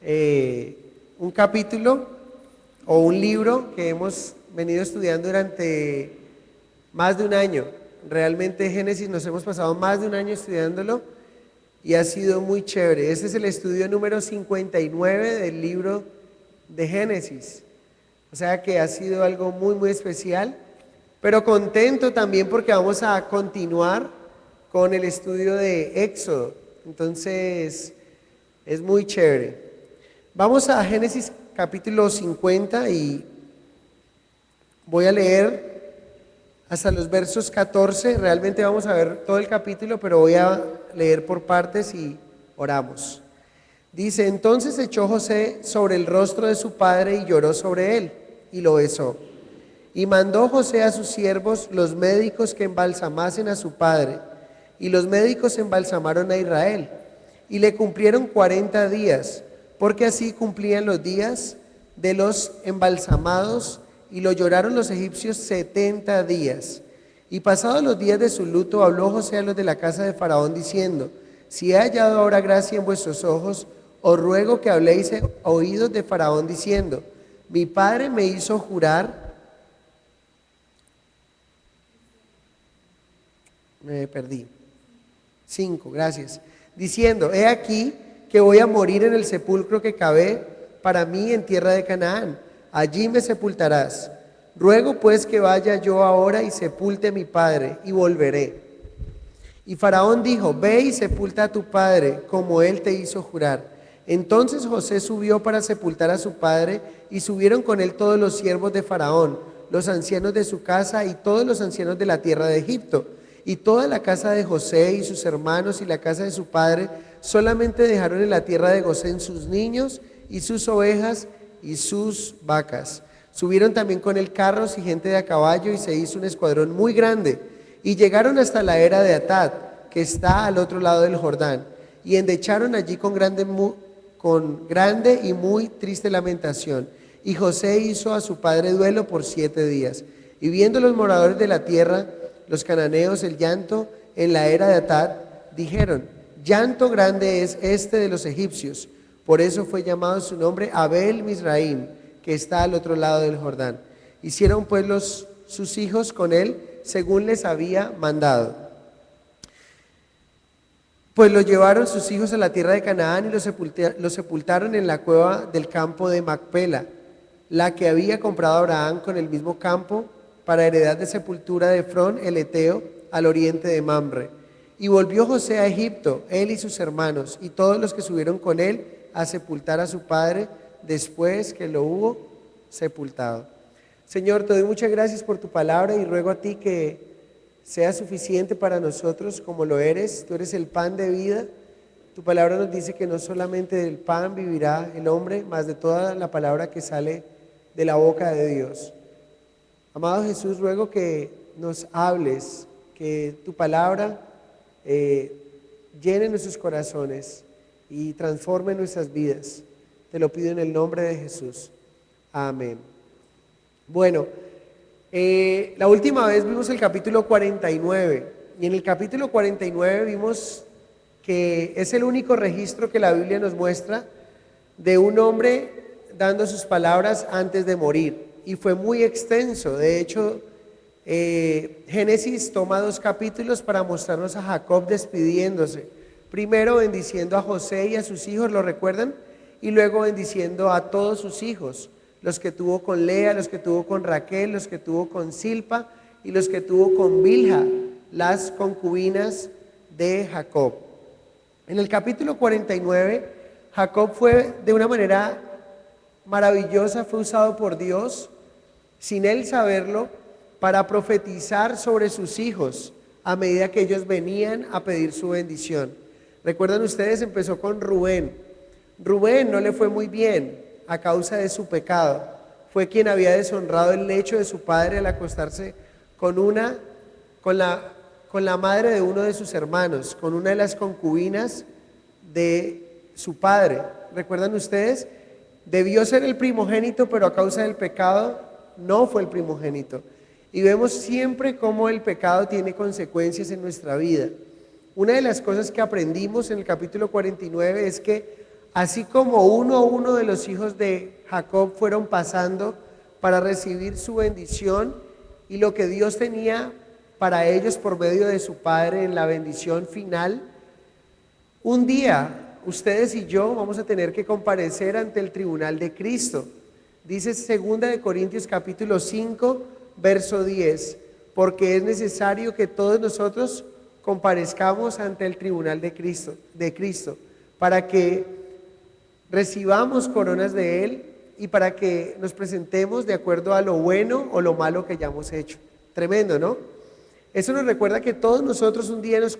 un capítulo o un libro que hemos venido estudiando durante más de un año. Realmente Génesis nos hemos pasado más de un año estudiándolo y ha sido muy chévere. Este es el estudio número 59 del libro de Génesis. O sea que ha sido algo muy especial, pero contento también porque vamos a continuar con el estudio de Éxodo. Entonces, es muy chévere. Vamos a Génesis capítulo 50 y voy a leer hasta los versos 14. Realmente vamos a ver todo el capítulo, pero voy a leer por partes y oramos. Dice: entonces echó José sobre el rostro de su padre y lloró sobre él, y lo besó. Y mandó José a sus siervos, los médicos, que embalsamasen a su padre. Y los médicos embalsamaron a Israel, y le cumplieron 40 días, porque así cumplían los días de los embalsamados, y lo lloraron los egipcios 70 días. Y pasados los días de su luto, habló José a los de la casa de Faraón, diciendo: si he hallado ahora gracia en vuestros ojos, os ruego que habléis a oídos de Faraón, diciendo: mi padre me hizo jurar. Me perdí. 5, gracias. Diciendo: he aquí que voy a morir en el sepulcro que cavé para mí en tierra de Canaán. Allí me sepultarás. Ruego pues que vaya yo ahora y sepulte a mi padre, y volveré. Y Faraón dijo: ve y sepulta a tu padre, como él te hizo jurar. Entonces José subió para sepultar a su padre, y subieron con él todos los siervos de Faraón, los ancianos de su casa y todos los ancianos de la tierra de Egipto. Y toda la casa de José y sus hermanos y la casa de su padre solamente dejaron en la tierra de Gosén sus niños y sus ovejas y sus vacas. Subieron también con él carros y gente de a caballo, y se hizo un escuadrón muy grande. Y llegaron hasta la era de Atad, que está al otro lado del Jordán, y endecharon allí con grande y muy triste lamentación. Y José hizo a su padre duelo por 7 días. Y viendo los moradores de la tierra, los cananeos, el llanto en la era de Atad, dijeron: llanto grande es este de los egipcios. Por eso fue llamado su nombre Abel Misraim, que está al otro lado del Jordán. Hicieron pues sus hijos con él según les había mandado. Pues lo llevaron sus hijos a la tierra de Canaán y lo sepultaron en la cueva del campo de Macpela, la que había comprado Abraham con el mismo campo para heredad de sepultura de Efrón el Eteo, al oriente de Mamre. Y volvió José a Egipto, él y sus hermanos, y todos los que subieron con él a sepultar a su padre, después que lo hubo sepultado. Señor, te doy muchas gracias por tu palabra y ruego a ti que sea suficiente para nosotros como lo eres. Tú eres el pan de vida. Tu palabra nos dice que no solamente del pan vivirá el hombre, mas de toda la palabra que sale de la boca de Dios. Amado Jesús, ruego que nos hables, que tu palabra llene nuestros corazones y transforme nuestras vidas. Te lo pido en el nombre de Jesús. Amén. Bueno, la última vez vimos el capítulo 49 y en el capítulo 49 vimos que es el único registro que la Biblia nos muestra de un hombre dando sus palabras antes de morir, y fue muy extenso. De hecho, Génesis toma 2 capítulos para mostrarnos a Jacob despidiéndose, primero bendiciendo a José y a sus hijos, ¿lo recuerdan? Y luego bendiciendo a todos sus hijos, los que tuvo con Lea, los que tuvo con Raquel, los que tuvo con Silpa y los que tuvo con Bilha, las concubinas de Jacob. En el capítulo 49, Jacob fue de una manera maravillosa, fue usado por Dios, sin él saberlo, para profetizar sobre sus hijos a medida que ellos venían a pedir su bendición. ¿Recuerdan ustedes? Empezó con Rubén. Rubén no le fue muy bien a causa de su pecado. Fue quien había deshonrado el lecho de su padre al acostarse con la madre de uno de sus hermanos, con una de las concubinas de su padre. ¿Recuerdan ustedes? Debió ser el primogénito, pero a causa del pecado no fue el primogénito. Y vemos siempre cómo el pecado tiene consecuencias en nuestra vida. Una de las cosas que aprendimos en el capítulo 49 es que así como uno a uno de los hijos de Jacob fueron pasando para recibir su bendición y lo que Dios tenía para ellos por medio de su Padre en la bendición final, un día ustedes y yo vamos a tener que comparecer ante el tribunal de Cristo. Dice 2 Corintios capítulo 5, verso 10, porque es necesario que todos nosotros comparezcamos ante el tribunal de Cristo, para que recibamos coronas de Él y para que nos presentemos de acuerdo a lo bueno o lo malo que hayamos hecho. Tremendo, ¿no? Eso nos recuerda que todos nosotros un día nos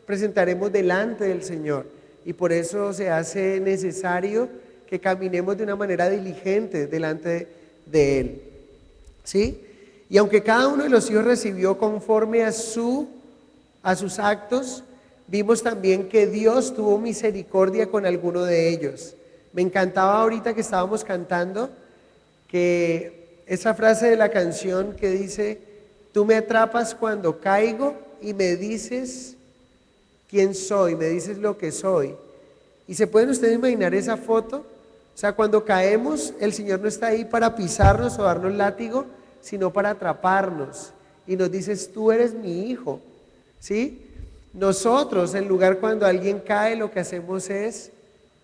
presentaremos delante del Señor y por eso se hace necesario que caminemos de una manera diligente delante de Él. ¿Sí? Y aunque cada uno de los hijos recibió conforme a sus actos, vimos también que Dios tuvo misericordia con alguno de ellos. Me encantaba ahorita que estábamos cantando que esa frase de la canción que dice: tú me atrapas cuando caigo y me dices quién soy, me dices lo que soy. ¿Y se pueden ustedes imaginar esa foto? O sea, cuando caemos, el Señor no está ahí para pisarnos o darnos látigo, sino para atraparnos. Y nos dices: tú eres mi hijo, ¿sí? Nosotros, en lugar cuando alguien cae, lo que hacemos es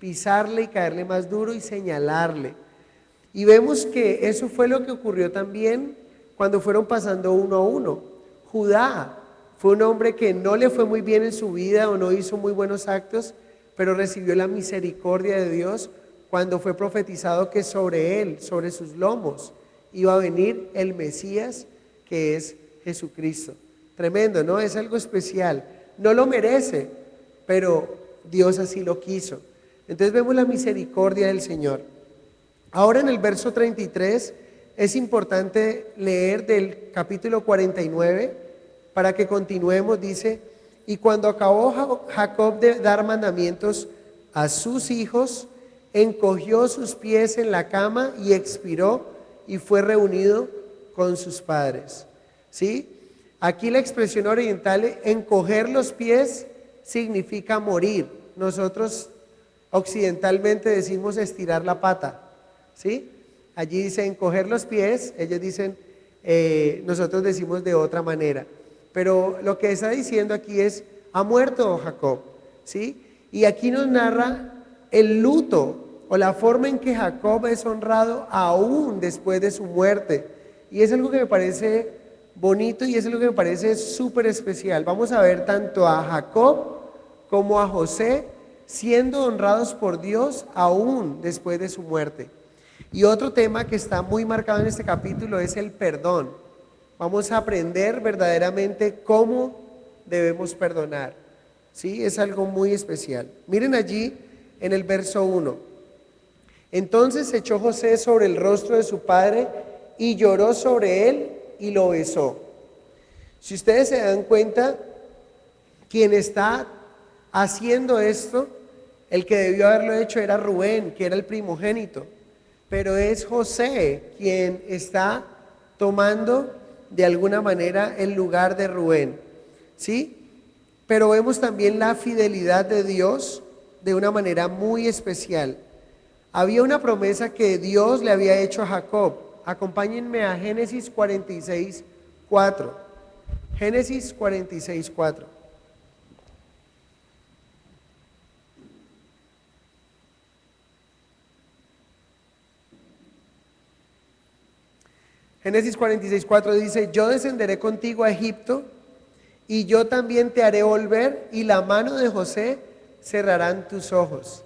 pisarle y caerle más duro y señalarle. Y vemos que eso fue lo que ocurrió también cuando fueron pasando uno a uno. Judá fue un hombre que no le fue muy bien en su vida o no hizo muy buenos actos, pero recibió la misericordia de Dios cuando fue profetizado que sobre él, sobre sus lomos, iba a venir el Mesías, que es Jesucristo. Tremendo, ¿no? Es algo especial. No lo merece, pero Dios así lo quiso. Entonces vemos la misericordia del Señor. Ahora en el verso 33 es importante leer del capítulo 49 para que continuemos. Dice: y cuando acabó Jacob de dar mandamientos a sus hijos, encogió sus pies en la cama y expiró y fue reunido con sus padres. ¿Sí? Aquí la expresión oriental, encoger los pies, significa morir. Nosotros occidentalmente decimos estirar la pata, ¿sí? Allí dice encoger los pies, ellos dicen, nosotros decimos de otra manera. Pero lo que está diciendo aquí es: ha muerto Jacob, ¿sí? Y aquí nos narra el luto o la forma en que Jacob es honrado aún después de su muerte. Y es algo que me parece bonito y es algo que me parece súper especial. Vamos a ver tanto a Jacob como a José siendo honrados por Dios aún después de su muerte. Y otro tema que está muy marcado en este capítulo es el perdón. Vamos a aprender verdaderamente cómo debemos perdonar. ¿Sí? Es algo muy especial. Miren allí en el verso 1. Entonces se echó José sobre el rostro de su padre y lloró sobre él y lo besó. Si ustedes se dan cuenta, quien está haciendo esto, el que debió haberlo hecho era Rubén, que era el primogénito, pero es José quien está tomando de alguna manera el lugar de Rubén, ¿sí? Pero vemos también la fidelidad de Dios de una manera muy especial. Había una promesa que Dios le había hecho a Jacob. Acompáñenme a Génesis 46, 4. Génesis 46, 4. Génesis 46, 4 dice: yo descenderé contigo a Egipto y yo también te haré volver y la mano de José cerrarán tus ojos.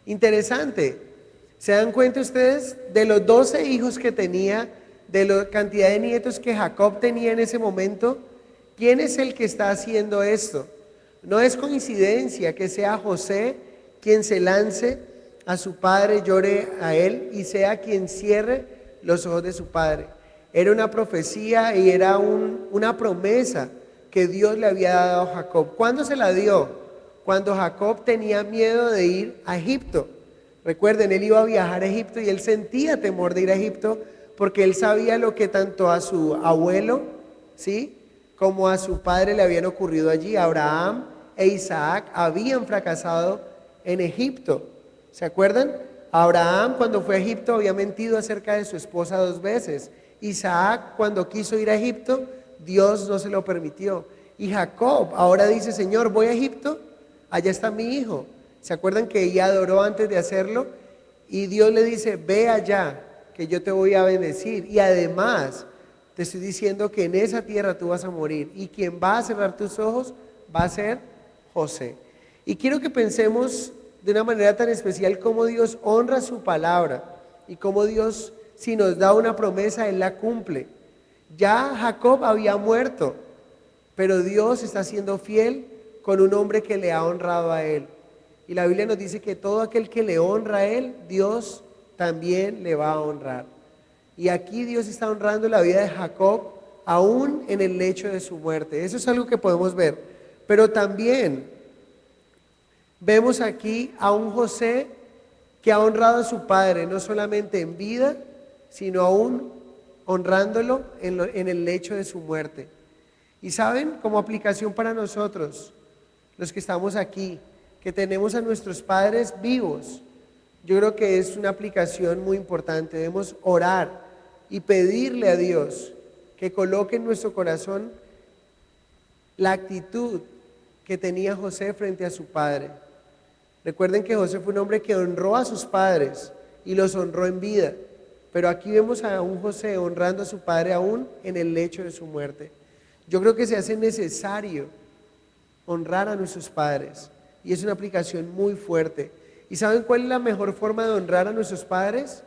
Interesante. ¿Se dan cuenta ustedes? De los 12 hijos que tenía, de la cantidad de nietos que Jacob tenía en ese momento, ¿quién es el que está haciendo esto? No es coincidencia que sea José quien se lance a su padre, llore a él y sea quien cierre los ojos de su padre. Era una profecía y era una promesa que Dios le había dado a Jacob. ¿Cuándo se la dio? Cuando Jacob tenía miedo de ir a Egipto. Recuerden, él iba a viajar a Egipto y él sentía temor de ir a Egipto porque él sabía lo que tanto a su abuelo, ¿sí?, como a su padre le habían ocurrido allí. Abraham e Isaac habían fracasado en Egipto, ¿Se acuerdan? Abraham cuando fue a Egipto había mentido acerca de su esposa 2 veces. Isaac cuando quiso ir a Egipto, Dios no se lo permitió. Y Jacob ahora dice, Señor, voy a Egipto, allá está mi hijo. ¿Se acuerdan que ella adoró antes de hacerlo? Y Dios le dice, ve allá, que yo te voy a bendecir. Y además, te estoy diciendo que en esa tierra tú vas a morir. Y quien va a cerrar tus ojos va a ser José. Y quiero que pensemos de una manera tan especial cómo Dios honra su palabra. Y cómo Dios, si nos da una promesa, Él la cumple. Ya Jacob había muerto, pero Dios está siendo fiel con un hombre que le ha honrado a Él. Y la Biblia nos dice que todo aquel que le honra a Él, Dios también le va a honrar. Y aquí Dios está honrando la vida de Jacob aún en el lecho de su muerte. Eso es algo que podemos ver. Pero también vemos aquí a un José que ha honrado a su padre, no solamente en vida, sino aún honrándolo en el lecho de su muerte. Y saben, como aplicación para nosotros, los que estamos aquí, que tenemos a nuestros padres vivos, yo creo que es una aplicación muy importante. Debemos orar y pedirle a Dios que coloque en nuestro corazón la actitud que tenía José frente a su padre. Recuerden que José fue un hombre que honró a sus padres y los honró en vida, pero aquí vemos a un José honrando a su padre aún en el lecho de su muerte. Yo creo que se hace necesario honrar a nuestros padres y es una aplicación muy fuerte. ¿Y saben cuál es la mejor forma de honrar a nuestros padres?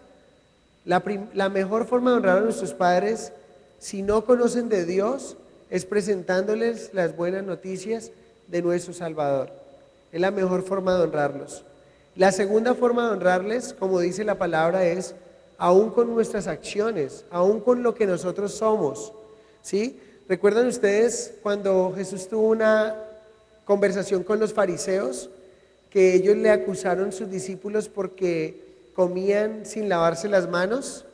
La mejor forma de honrar a nuestros padres, si no conocen de Dios, es presentándoles las buenas noticias de nuestro Salvador. Es la mejor forma de honrarlos. La segunda forma de honrarles, como dice la palabra, es aún con nuestras acciones, aún con lo que nosotros somos, ¿sí? ¿Recuerdan ustedes cuando Jesús tuvo una conversación con los fariseos, que ellos le acusaron sus discípulos porque comían sin lavarse las manos?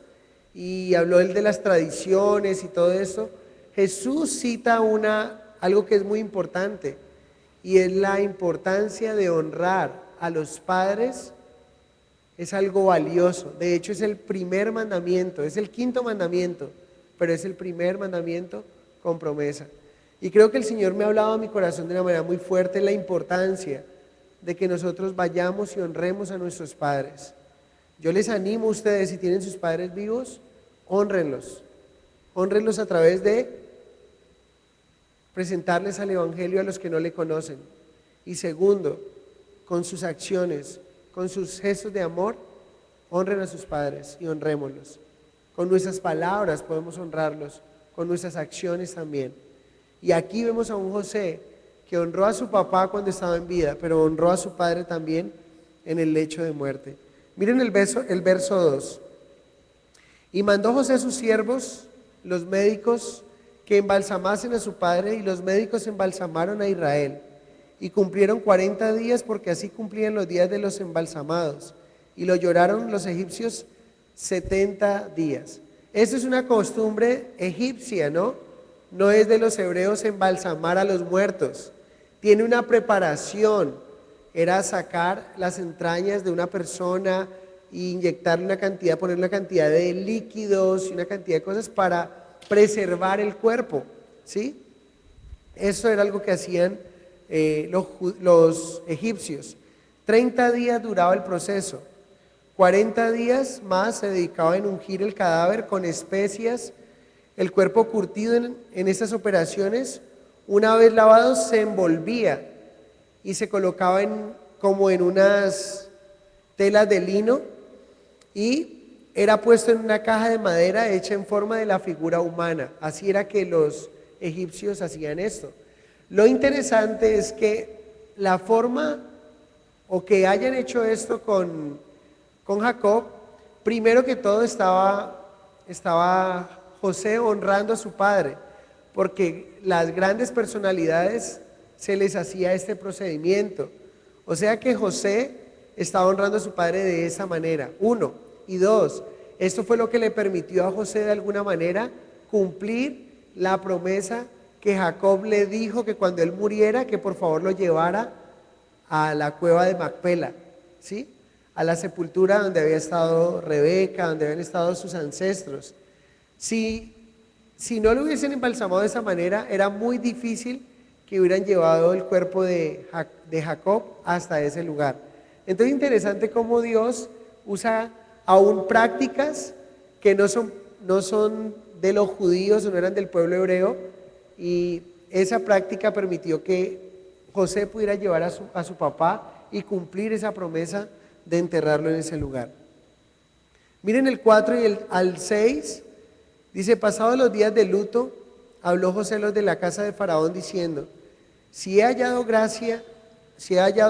Y habló él de las tradiciones y todo eso. Jesús cita algo que es muy importante, y es la importancia de honrar a los padres. Es algo valioso. De hecho, es el primer mandamiento, es el quinto mandamiento, pero es el primer mandamiento con promesa. Y creo que el Señor me ha hablado a mi corazón de una manera muy fuerte la importancia de que nosotros vayamos y honremos a nuestros padres. Yo les animo a ustedes, si tienen sus padres vivos, hónrenlos. Hónrenlos a través de presentarles al Evangelio a los que no le conocen. Y segundo, con sus acciones, con sus gestos de amor, honren a sus padres y honrémoslos. Con nuestras palabras podemos honrarlos, con nuestras acciones también. Y aquí vemos a un José que honró a su papá cuando estaba en vida, pero honró a su padre también en el lecho de muerte. Miren el verso 2. Y mandó José a sus siervos, los médicos, que embalsamasen a su padre, y los médicos embalsamaron a Israel. Y cumplieron 40 días, porque así cumplían los días de los embalsamados. Y lo lloraron los egipcios 70 días. Esa es una costumbre egipcia, ¿no? No es de los hebreos embalsamar a los muertos. Tiene una preparación. Era sacar las entrañas de una persona e inyectarle una cantidad, poner una cantidad de líquidos y una cantidad de cosas para preservar el cuerpo, ¿sí? Eso era algo que hacían los egipcios. 30 días duraba el proceso. 40 días más se dedicaba en ungir el cadáver con especias. El cuerpo curtido en estas operaciones, una vez lavado, se envolvía y se colocaba como en unas telas de lino, y era puesto en una caja de madera hecha en forma de la figura humana. Así era que los egipcios hacían esto. Lo interesante es que la forma, o que hayan hecho esto con Jacob, primero que todo estaba José honrando a su padre, porque las grandes personalidades se les hacía este procedimiento. O sea que José estaba honrando a su padre de esa manera, uno. Y dos, esto fue lo que le permitió a José de alguna manera cumplir la promesa que Jacob le dijo, que cuando él muriera, que por favor lo llevara a la cueva de Macpela, ¿sí? a la sepultura donde había estado Rebeca, donde habían estado sus ancestros. Si no lo hubiesen embalsamado de esa manera, era muy difícil que hubieran llevado el cuerpo de Jacob hasta ese lugar. Entonces, interesante cómo Dios usa aún prácticas que no son de los judíos o no eran del pueblo hebreo, y esa práctica permitió que José pudiera llevar a su papá y cumplir esa promesa de enterrarlo en ese lugar. Miren el 4 y al 6, dice: pasados los días de luto, habló José a los de la casa de Faraón diciendo: si he hallado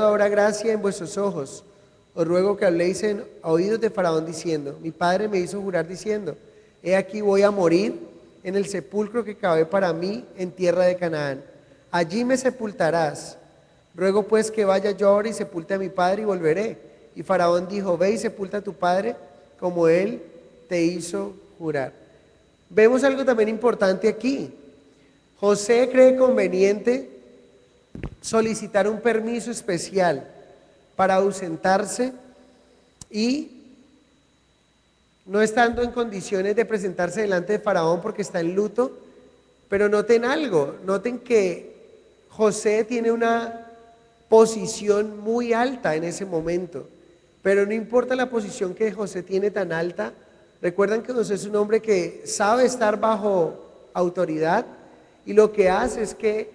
ahora gracia en vuestros ojos, os ruego que habléis en oídos de Faraón diciendo: mi padre me hizo jurar diciendo: he aquí voy a morir en el sepulcro que cavé para mí en tierra de Canaán. Allí me sepultarás. Ruego pues que vaya yo ahora y sepulte a mi padre y volveré. Y Faraón dijo: ve y sepulta a tu padre como él te hizo jurar. Vemos algo también importante aquí. José cree conveniente solicitar un permiso especial para ausentarse y no estando en condiciones de presentarse delante de Faraón porque está en luto. Pero noten algo, noten que José tiene una posición muy alta en ese momento, pero no importa la posición que José tiene tan alta. Recuerdan que José es un hombre que sabe estar bajo autoridad, y lo que hace es que,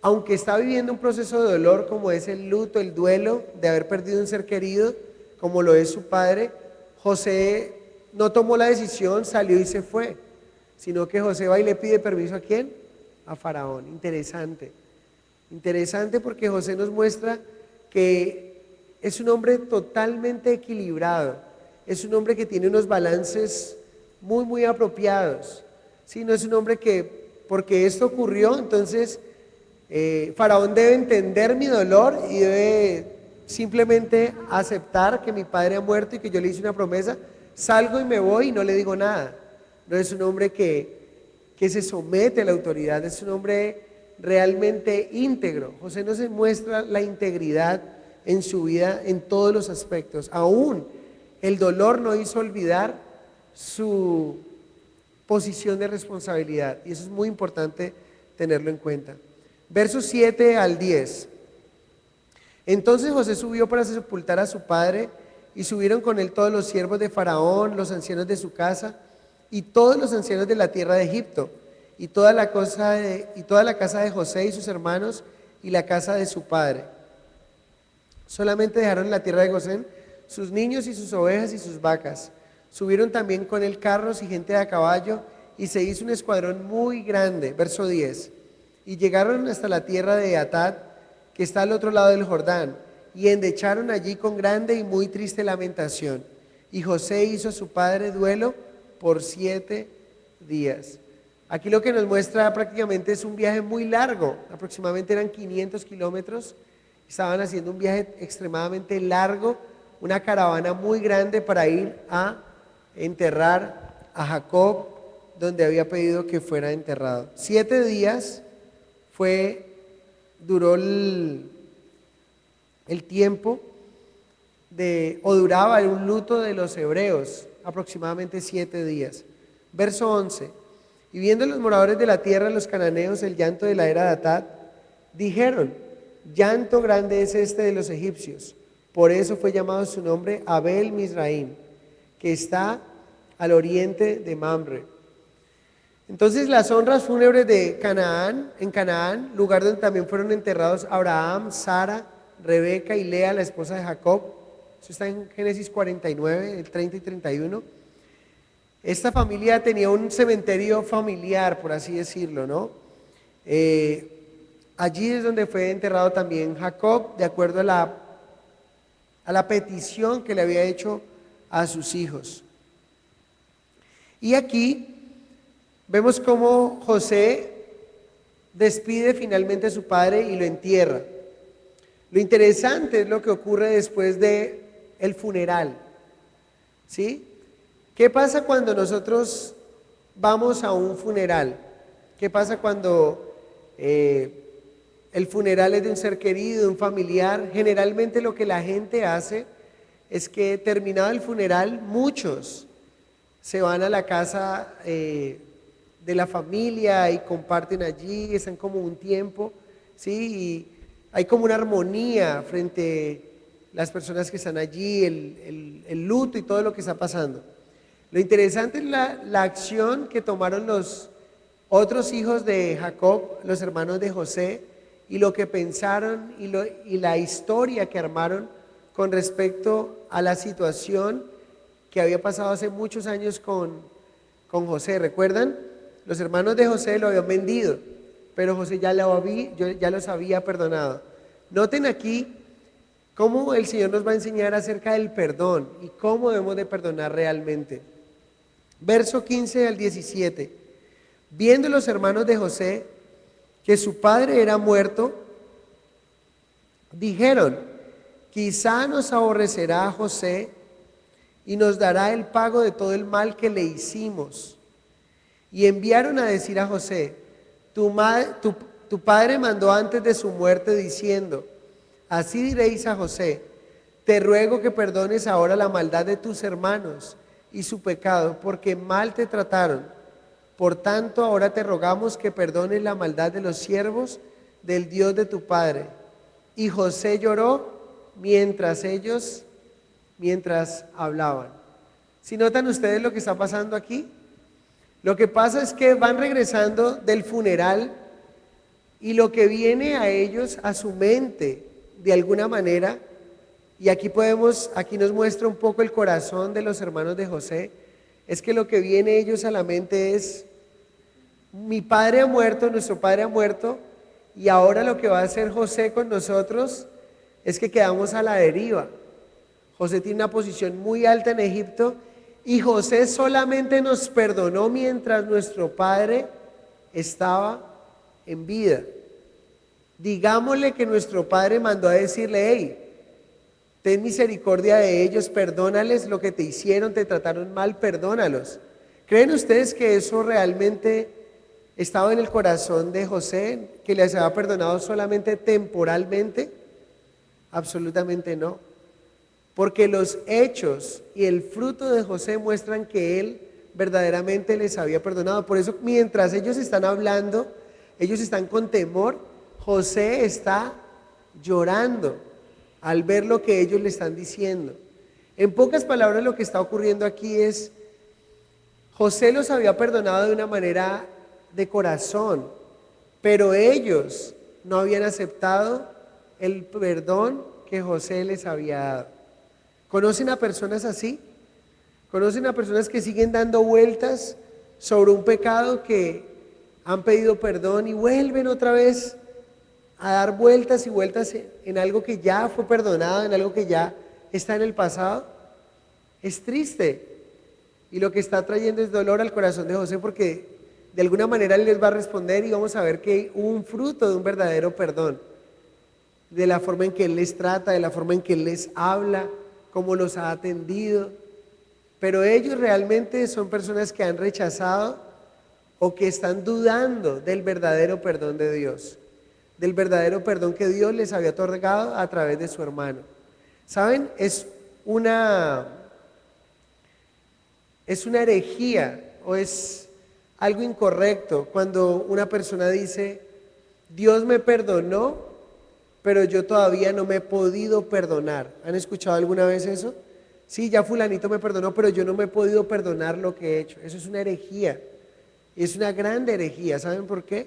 aunque está viviendo un proceso de dolor como es el luto, el duelo de haber perdido un ser querido, como lo es su padre, José no tomó la decisión, salió y se fue, sino que José va y le pide permiso ¿a quién? A Faraón. Interesante porque José nos muestra que es un hombre totalmente equilibrado, es un hombre que tiene unos balances muy, muy apropiados. ¿Sí? No es un hombre que, porque esto ocurrió, entonces Faraón debe entender mi dolor y debe simplemente aceptar que mi padre ha muerto y que yo le hice una promesa, salgo y me voy y no le digo nada. No es un hombre que se somete a la autoridad, es un hombre realmente íntegro. José nos muestra la integridad en su vida en todos los aspectos. Aún el dolor no hizo olvidar su posición de responsabilidad, y eso es muy importante tenerlo en cuenta. Versos 7 al 10. Entonces José subió para sepultar a su padre, y subieron con él todos los siervos de Faraón, los ancianos de su casa, y todos los ancianos de la tierra de Egipto, y toda la casa de José y sus hermanos, y la casa de su padre. Solamente dejaron en la tierra de Gosén sus niños y sus ovejas y sus vacas. Subieron también con él carros y gente a caballo, y se hizo un escuadrón muy grande. Verso 10. Y llegaron hasta la tierra de Atad, que está al otro lado del Jordán, y endecharon allí con grande y muy triste lamentación. Y José hizo a su padre duelo por 7 días. Aquí lo que nos muestra prácticamente es un viaje muy largo, aproximadamente eran 500 kilómetros. Estaban haciendo un viaje extremadamente largo, una caravana muy grande para ir a enterrar a Jacob donde había pedido que fuera enterrado. 7 días duró el tiempo o duraba un luto de los hebreos, aproximadamente 7 días. Verso 11. Y viendo los moradores de la tierra, los cananeos, el llanto de la era de Atad, dijeron: llanto grande es este de los egipcios. Por eso fue llamado su nombre Abel Mizraim, que está al oriente de Mamre. Entonces las honras fúnebres de Canaán, en Canaán, lugar donde también fueron enterrados Abraham, Sara, Rebeca y Lea, la esposa de Jacob. Eso está en Génesis 49, el 30 y 31. Esta familia tenía un cementerio familiar, por así decirlo, ¿no? Allí es donde fue enterrado también Jacob, de acuerdo a la petición que le había hecho a sus hijos. Y aquí vemos cómo José despide finalmente a su padre y lo entierra. Lo interesante es lo que ocurre después de el funeral, ¿sí? ¿Qué pasa cuando nosotros vamos a un funeral? ¿Qué pasa cuando el funeral es de un ser querido, de un familiar? Generalmente lo que la gente hace es que terminado el funeral, muchos se van a la casa de la familia y comparten allí, están como un tiempo, ¿sí? Y hay como una armonía frente a las personas que están allí, el luto y todo lo que está pasando. Lo interesante es la acción que tomaron los otros hijos de Jacob, los hermanos de José, y lo que pensaron y la historia que armaron con respecto a la situación que había pasado hace muchos años con José. ¿Recuerdan? Los hermanos de José lo habían vendido, pero José ya los había perdonado. Noten aquí cómo el Señor nos va a enseñar acerca del perdón y cómo debemos de perdonar realmente. Verso 15 al 17. Viendo los hermanos de José que su padre era muerto, dijeron: quizá nos aborrecerá a José y nos dará el pago de todo el mal que le hicimos. Y enviaron a decir a José: tu padre mandó antes de su muerte diciendo: así diréis a José, te ruego que perdones ahora la maldad de tus hermanos y su pecado, porque mal te trataron. Por tanto, ahora te rogamos que perdones la maldad de los siervos del Dios de tu padre. Y José lloró mientras hablaban. ¿Sí notan ustedes lo que está pasando aquí? Lo que pasa es que van regresando del funeral y lo que viene a ellos, a su mente, de alguna manera, y aquí nos muestra un poco el corazón de los hermanos de José, es que lo que viene a ellos a la mente es: mi padre ha muerto, nuestro padre ha muerto, y ahora lo que va a hacer José con nosotros es que quedamos a la deriva. José tiene una posición muy alta en Egipto y José solamente nos perdonó mientras nuestro padre estaba en vida. Digámosle que nuestro padre mandó a decirle: hey, ten misericordia de ellos, perdónales lo que te hicieron, te trataron mal, perdónalos. ¿Creen ustedes que eso realmente estaba en el corazón de José, que les había perdonado solamente temporalmente? Absolutamente no. Porque los hechos y el fruto de José muestran que él verdaderamente les había perdonado. Por eso, mientras ellos están hablando, ellos están con temor, José está llorando al ver lo que ellos le están diciendo. En pocas palabras, lo que está ocurriendo aquí es: José los había perdonado de una manera de corazón, pero ellos no habían aceptado el perdón que José les había dado. ¿Conocen a personas así? ¿Conocen a personas que siguen dando vueltas sobre un pecado, que han pedido perdón y vuelven otra vez a dar vueltas y vueltas en algo que ya fue perdonado, en algo que ya está en el pasado? Es triste, y lo que está trayendo es dolor al corazón de José, porque de alguna manera él les va a responder y vamos a ver que hubo un fruto de un verdadero perdón, de la forma en que él les trata, de la forma en que él les habla, cómo los ha atendido. Pero ellos realmente son personas que han rechazado o que están dudando del verdadero perdón de Dios, del verdadero perdón que Dios les había otorgado a través de su hermano. ¿Saben? Es una herejía, o es algo incorrecto cuando una persona dice: Dios me perdonó, pero yo todavía no me he podido perdonar. ¿Han escuchado alguna vez eso? Sí, ya fulanito me perdonó, pero yo no me he podido perdonar lo que he hecho. Eso es una herejía, y es una grande herejía. ¿Saben por qué?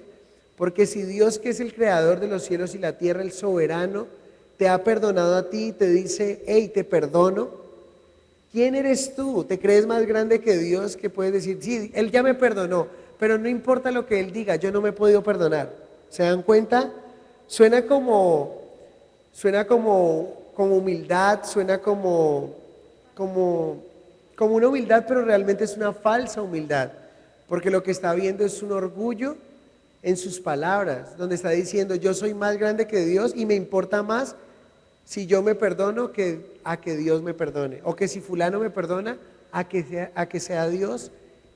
Porque si Dios, que es el creador de los cielos y la tierra, el soberano, te ha perdonado a ti y te dice: hey, te perdono, ¿quién eres tú? ¿Te crees más grande que Dios, que puedes decir: sí, Él ya me perdonó, pero no importa lo que Él diga, yo no me he podido perdonar? ¿Se dan cuenta? Suena como humildad, suena como una humildad, pero realmente es una falsa humildad, porque lo que está viendo es un orgullo en sus palabras, donde está diciendo: yo soy más grande que Dios y me importa más si yo me perdono que a que Dios me perdone, o que si fulano me perdona, a que sea Dios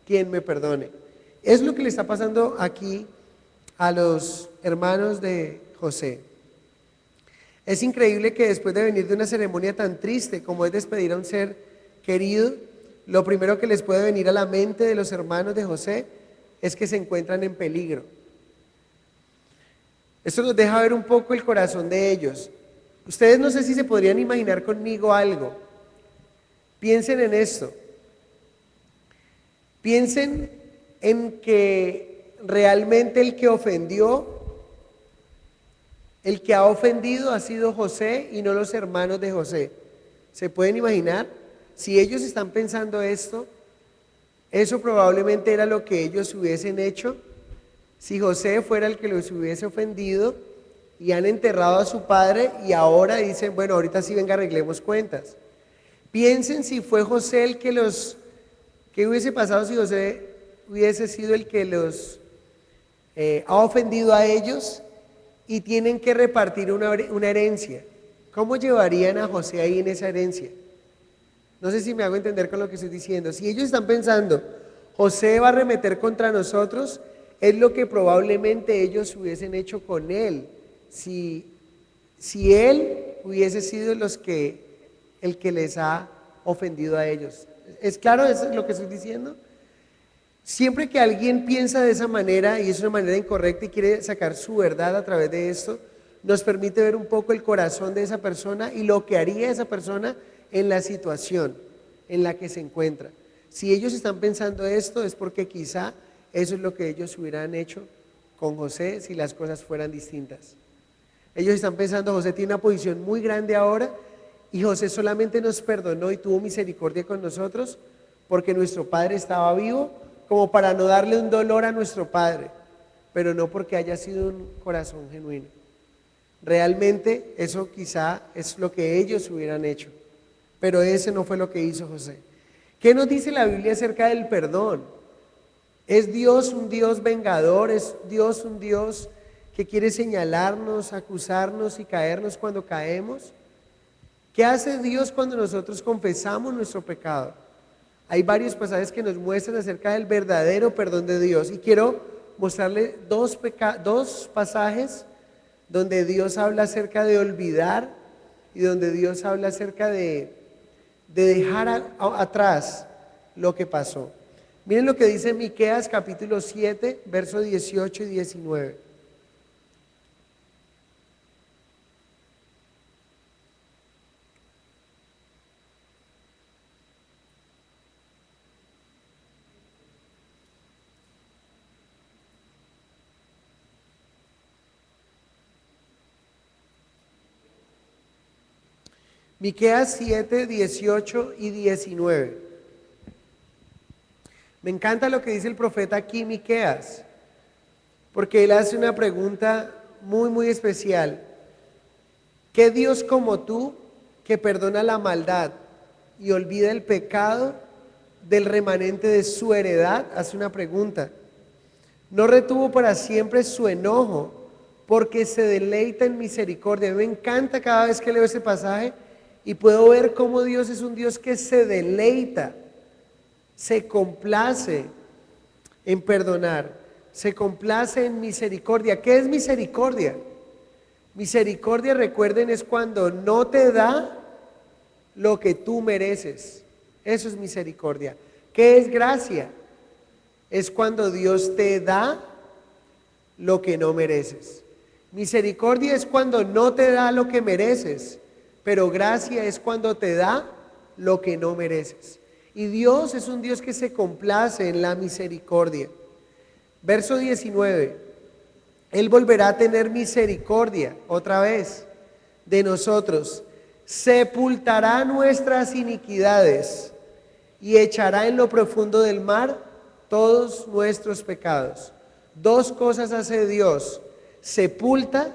quien me perdone. Es lo que le está pasando aquí a los hermanos de José. Es increíble que después de venir de una ceremonia tan triste como es despedir a un ser querido, lo primero que les puede venir a la mente de los hermanos de José es que se encuentran en peligro. Esto nos deja ver un poco el corazón de ellos. Ustedes no sé si se podrían imaginar conmigo algo. Piensen en esto. Piensen en que realmente el que ofendió, el que ha ofendido ha sido José y no los hermanos de José. ¿Se pueden imaginar? Si ellos están pensando esto, eso probablemente era lo que ellos hubiesen hecho si José fuera el que los hubiese ofendido y han enterrado a su padre y ahora dicen, bueno, ahorita sí venga, arreglemos cuentas. Piensen si fue José el que ¿qué hubiese pasado si José hubiese sido el que los ha ofendido a ellos y tienen que repartir una herencia? ¿Cómo llevarían a José ahí en esa herencia? No sé si me hago entender con lo que estoy diciendo. Si ellos están pensando, José va a arremeter contra nosotros, es lo que probablemente ellos hubiesen hecho con él, si él hubiese sido el que les ha ofendido a ellos. ¿Es claro eso es lo que estoy diciendo? Siempre que alguien piensa de esa manera y es una manera incorrecta y quiere sacar su verdad a través de esto, nos permite ver un poco el corazón de esa persona y lo que haría esa persona en la situación en la que se encuentra. Si ellos están pensando esto es porque quizá eso es lo que ellos hubieran hecho con José si las cosas fueran distintas. Ellos están pensando, José tiene una posición muy grande ahora y José solamente nos perdonó y tuvo misericordia con nosotros porque nuestro padre estaba vivo, como para no darle un dolor a nuestro padre, pero no porque haya sido un corazón genuino. Realmente eso quizá es lo que ellos hubieran hecho, pero ese no fue lo que hizo José. ¿Qué nos dice la Biblia acerca del perdón? ¿Es Dios un Dios vengador? ¿Es Dios un Dios que quiere señalarnos, acusarnos y caernos cuando caemos? ¿Qué hace Dios cuando nosotros confesamos nuestro pecado? Hay varios pasajes que nos muestran acerca del verdadero perdón de Dios y quiero mostrarle dos pasajes donde Dios habla acerca de olvidar y donde Dios habla acerca de dejar atrás lo que pasó. Miren lo que dice Miqueas capítulo 7, versos 18 y 19. Miqueas 7, 18 y 19. Me encanta lo que dice el profeta aquí, Miqueas, porque él hace una pregunta muy, muy especial. ¿Qué Dios como tú, que perdona la maldad y olvida el pecado del remanente de su heredad? Hace una pregunta. No retuvo para siempre su enojo, porque se deleita en misericordia. A mí me encanta cada vez que leo ese pasaje y puedo ver cómo Dios es un Dios que se deleita, se complace en perdonar, se complace en misericordia. ¿Qué es misericordia? Misericordia, recuerden, es cuando no te da lo que tú mereces. Eso es misericordia. ¿Qué es gracia? Es cuando Dios te da lo que no mereces. Misericordia es cuando no te da lo que mereces, pero gracia es cuando te da lo que no mereces. Y Dios es un Dios que se complace en la misericordia. Verso 19. Él volverá a tener misericordia otra vez de nosotros. Sepultará nuestras iniquidades y echará en lo profundo del mar todos nuestros pecados. Dos cosas hace Dios: sepulta,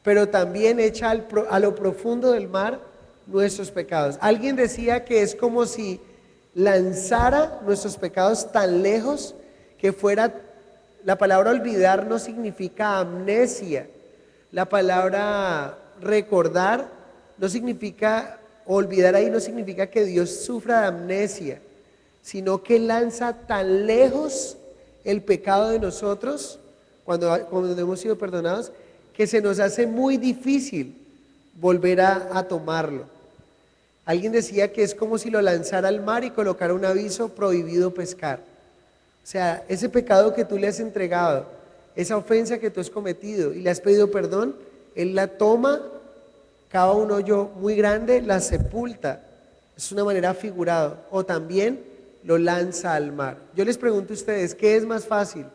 pero también echa a lo profundo del mar nuestros pecados. Alguien decía que es como si lanzara nuestros pecados tan lejos que fuera. La palabra olvidar no significa amnesia. La palabra recordar no significa, olvidar ahí no significa que Dios sufra de amnesia, sino que lanza tan lejos el pecado de nosotros cuando hemos sido perdonados, que se nos hace muy difícil volver a tomarlo. Alguien decía que es como si lo lanzara al mar y colocara un aviso: prohibido pescar. O sea, ese pecado que tú le has entregado, esa ofensa que tú has cometido y le has pedido perdón, Él la toma, cava un hoyo muy grande, la sepulta. Es una manera figurada. O también lo lanza al mar. Yo les pregunto a ustedes, ¿qué es más fácil?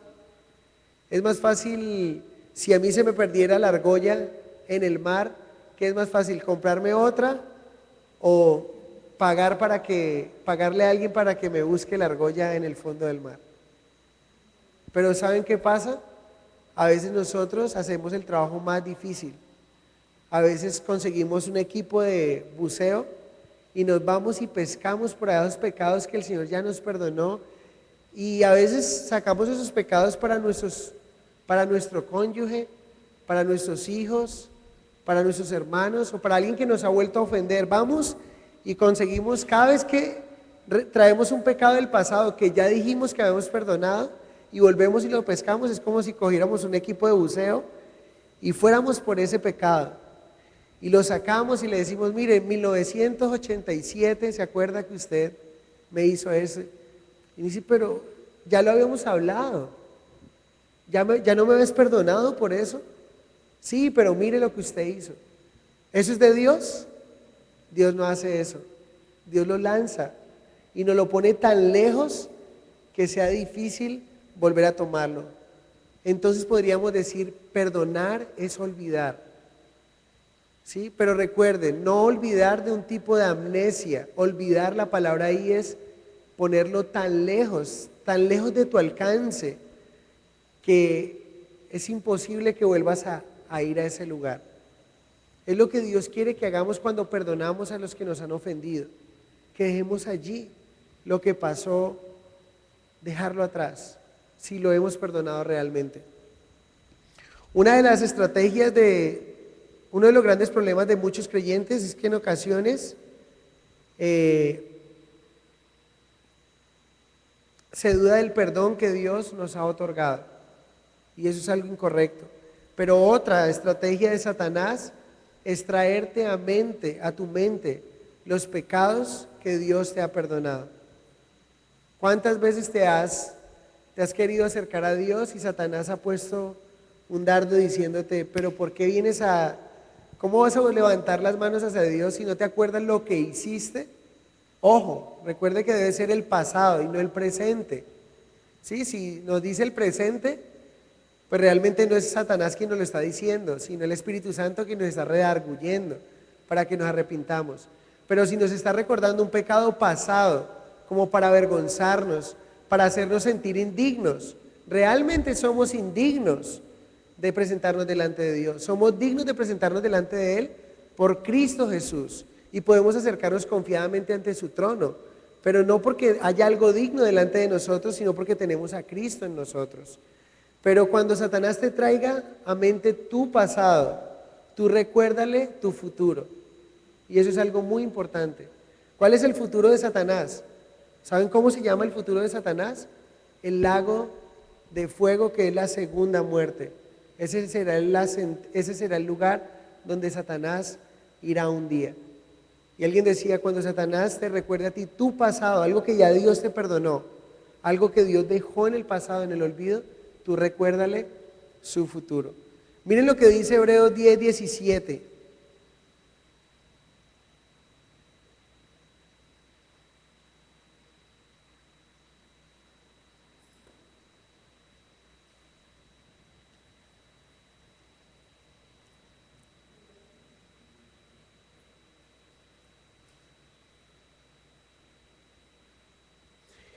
¿Es más fácil si a mí se me perdiera la argolla en el mar? ¿Qué es más fácil, comprarme otra o pagarle a alguien para que me busque la argolla en el fondo del mar? Pero ¿saben qué pasa? A veces nosotros hacemos el trabajo más difícil. A veces conseguimos un equipo de buceo y nos vamos y pescamos por esos pecados que el Señor ya nos perdonó, y a veces sacamos esos pecados para nuestro cónyuge, para nuestros hijos, para nuestros hermanos o para alguien que nos ha vuelto a ofender. Vamos y conseguimos, cada vez que traemos un pecado del pasado que ya dijimos que habíamos perdonado y volvemos y lo pescamos, es como si cogiéramos un equipo de buceo y fuéramos por ese pecado. Y lo sacamos y le decimos: mire, en 1987, ¿se acuerda que usted me hizo eso? Y dice: pero ya lo habíamos hablado, ya no me habías perdonado por eso. Sí, pero mire lo que usted hizo. ¿Eso es de Dios? Dios no hace eso. Dios lo lanza y nos lo pone tan lejos que sea difícil volver a tomarlo. Entonces podríamos decir, perdonar es olvidar. ¿Sí? Pero recuerden, no olvidar de un tipo de amnesia. Olvidar, la palabra ahí es ponerlo tan lejos de tu alcance, que es imposible que vuelvas a ir a ese lugar. Es lo que Dios quiere que hagamos cuando perdonamos a los que nos han ofendido, que dejemos allí lo que pasó, dejarlo atrás, si lo hemos perdonado realmente. Una de las estrategias uno de los grandes problemas de muchos creyentes es que en ocasiones se duda del perdón que Dios nos ha otorgado, y eso es algo incorrecto. Pero otra estrategia de Satanás es traerte a tu mente, los pecados que Dios te ha perdonado. ¿Cuántas veces te has querido acercar a Dios y Satanás ha puesto un dardo diciéndote: pero ¿por qué cómo vas a levantar las manos hacia Dios si no te acuerdas lo que hiciste? Ojo, recuerde que debe ser el pasado y no el presente. ¿Sí? Si nos dice el presente, pues realmente no es Satanás quien nos lo está diciendo, sino el Espíritu Santo quien nos está redarguyendo para que nos arrepintamos. Pero si nos está recordando un pecado pasado, como para avergonzarnos, para hacernos sentir indignos, realmente somos indignos de presentarnos delante de Dios. Somos dignos de presentarnos delante de Él por Cristo Jesús, y podemos acercarnos confiadamente ante su trono, pero no porque haya algo digno delante de nosotros, sino porque tenemos a Cristo en nosotros. Pero cuando Satanás te traiga a mente tu pasado, tú recuérdale tu futuro, y eso es algo muy importante. ¿Cuál es el futuro de Satanás? ¿Saben cómo se llama el futuro de Satanás? El lago de fuego, que es la segunda muerte. Ese será el lugar donde Satanás irá un día. Y alguien decía: cuando Satanás te recuerde a ti tu pasado, algo que ya Dios te perdonó, algo que Dios dejó en el pasado, en el olvido, tú recuérdale su futuro. Miren lo que dice Hebreos 10:17.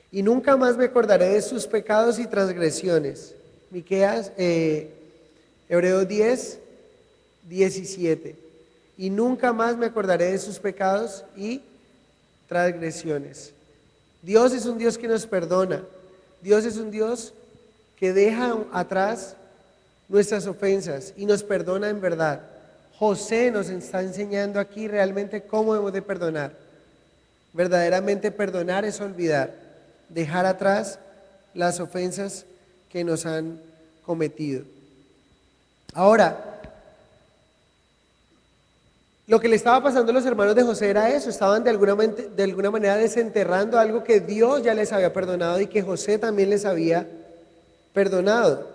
Y nunca más me acordaré de sus pecados y transgresiones. Hebreos 10:17. Y nunca más me acordaré de sus pecados y transgresiones. Dios es un Dios que nos perdona. Dios es un Dios que deja atrás nuestras ofensas y nos perdona en verdad. José nos está enseñando aquí realmente cómo debemos de perdonar. Verdaderamente perdonar es olvidar, dejar atrás las ofensas que nos han cometido. Ahora, Lo que le estaba pasando a los hermanos de José era eso, estaban de alguna manera desenterrando algo que Dios ya les había perdonado y que José también les había perdonado.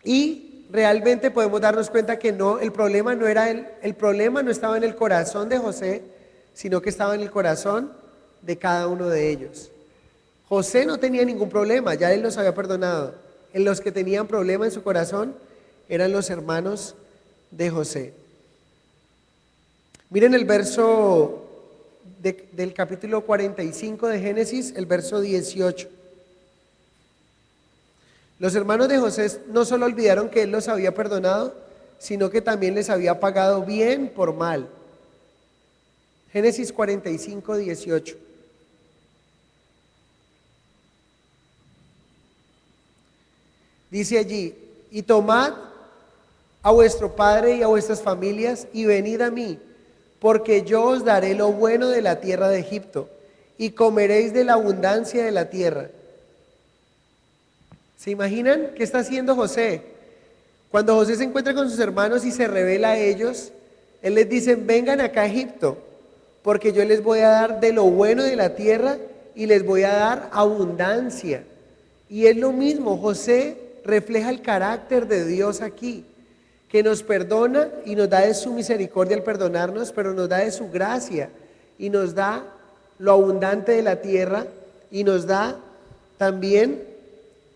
Y realmente podemos darnos cuenta que no, el problema no era el problema no estaba en el corazón de José, sino que estaba en el corazón de cada uno de ellos. José no tenía ningún problema, ya él los había perdonado. En los que tenían problema en su corazón eran los hermanos de José. Miren el verso del capítulo 45 de Génesis, el verso 18. Los hermanos de José no solo olvidaron que él los había perdonado, sino que también les había pagado bien por mal. Génesis 45, 18. Dice allí: y tomad a vuestro padre y a vuestras familias y venid a mí, porque yo os daré lo bueno de la tierra de Egipto y comeréis de la abundancia de la tierra. ¿Se imaginan qué está haciendo José? Cuando José se encuentra con sus hermanos y se revela a ellos, él les dice: vengan acá a Egipto, porque yo les voy a dar de lo bueno de la tierra y les voy a dar abundancia. Y es lo mismo, José refleja el carácter de Dios aquí, que nos perdona y nos da de su misericordia al perdonarnos, pero nos da de su gracia y nos da lo abundante de la tierra y nos da también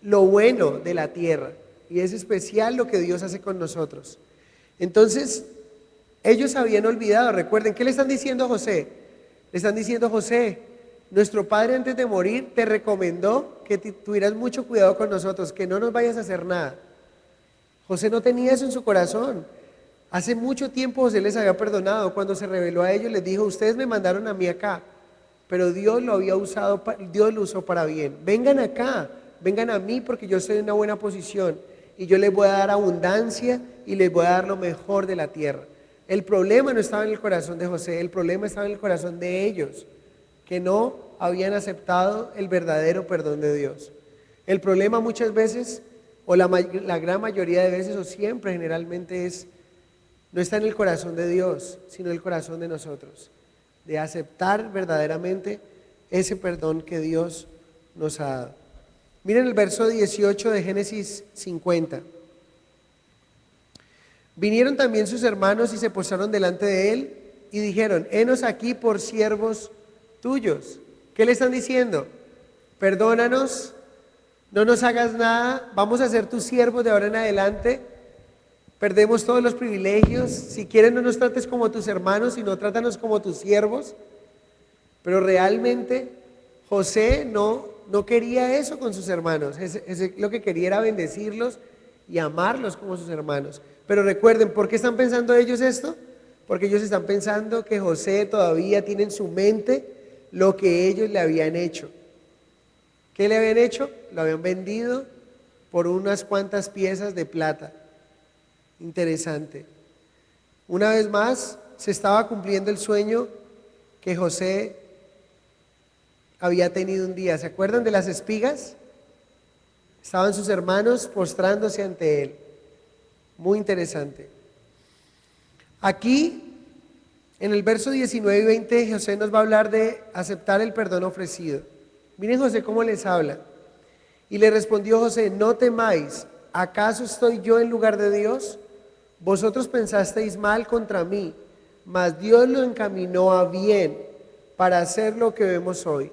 lo bueno de la tierra. Y es especial lo que Dios hace con nosotros. Entonces, ellos habían olvidado, recuerden, ¿qué le están diciendo a José? Le están diciendo: José, nuestro padre antes de morir te recomendó que tuvieras mucho cuidado con nosotros, que no nos vayas a hacer nada. José no tenía eso en su corazón. Hace mucho tiempo José les había perdonado. Cuando se reveló a ellos, les dijo: ustedes me mandaron a mí acá, pero Dios lo había usado, Dios lo usó para bien. Vengan acá, vengan a mí, porque yo estoy en una buena posición y yo les voy a dar abundancia y les voy a dar lo mejor de la tierra. El problema no estaba en el corazón de José, el problema estaba en el corazón de ellos, que no habían aceptado el verdadero perdón de Dios. El problema muchas veces, o la gran mayoría de veces, o siempre generalmente, no está en el corazón de Dios, sino en el corazón de nosotros, de aceptar verdaderamente ese perdón que Dios nos ha dado. Miren el verso 18 de Génesis 50. Vinieron también sus hermanos y se postraron delante de él y dijeron: henos aquí por siervos tuyos. ¿Qué le están diciendo? Perdónanos, no nos hagas nada, vamos a ser tus siervos de ahora en adelante. Perdemos todos los privilegios. Si quieres, no nos trates como tus hermanos, sino trátanos como tus siervos. Pero realmente José no quería eso con sus hermanos. Lo que quería era bendecirlos y amarlos como sus hermanos. Pero recuerden, ¿por qué están pensando ellos esto? Porque ellos están pensando que José todavía tiene en su mente lo que ellos le habían hecho. ¿Qué le habían hecho? Lo habían vendido por unas cuantas piezas de plata. Interesante. Una vez más, se estaba cumpliendo el sueño que José había tenido un día. ¿Se acuerdan de las espigas? Estaban sus hermanos postrándose ante él. Muy interesante. Aquí, en el verso 19 y 20, José nos va a hablar de aceptar el perdón ofrecido. Miren José cómo les habla. Y le respondió José: no temáis, ¿acaso estoy yo en lugar de Dios? Vosotros pensasteis mal contra mí, mas Dios lo encaminó a bien para hacer lo que vemos hoy,